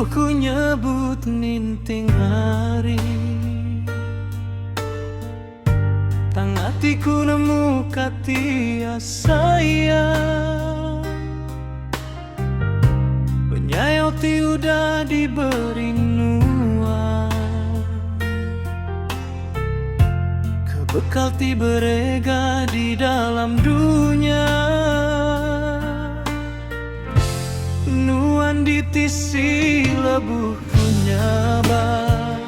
Buku nyebut ninting hari, tang hatiku nemu katia sayang. Penyayauti udah diberi nuan, kebekal ti berega di dalam dunia. Nuan ditisi lebuhnya bang,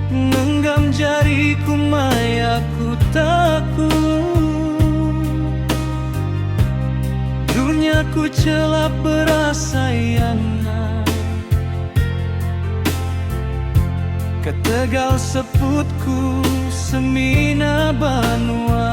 nenggam jariku mayaku takut. Duniaku celap berasa yang ketegal seputku semina banua.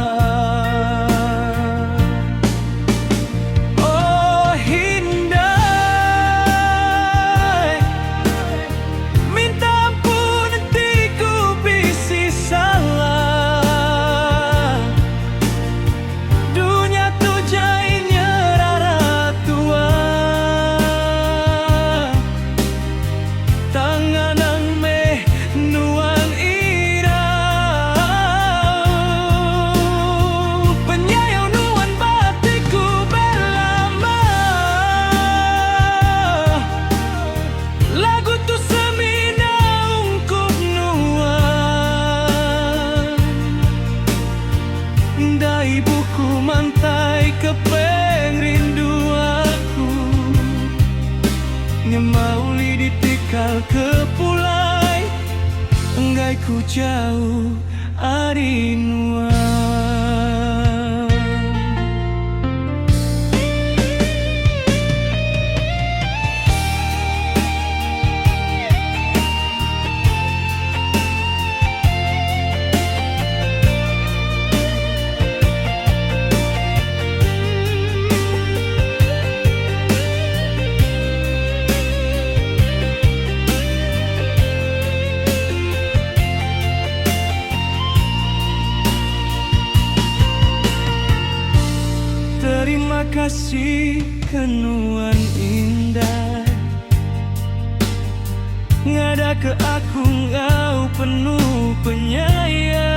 Buku mantai kepeng rindu aku, nyemauli ditikal ke pulai, enggai ku jauh arinua. Terima kasih kenuan indah, ngada ke aku ngau penuh penyayang.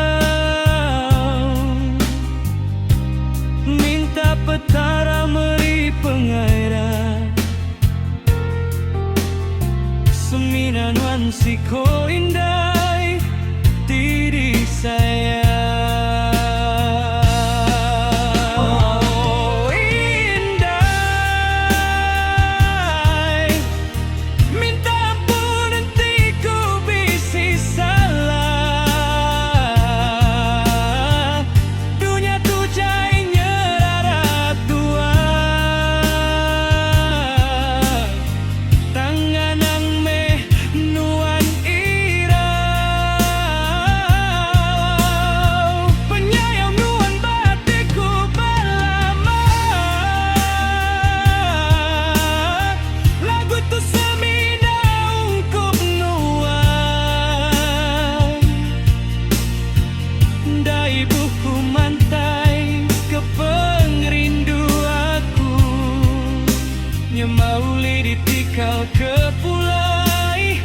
Minta petara meri pengairan, semina nuansiko indah diri saya. Buku mantai kepeng rindu aku, nyemauli ditikal ke pulai,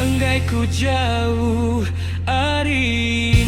enggai ku jauh ari.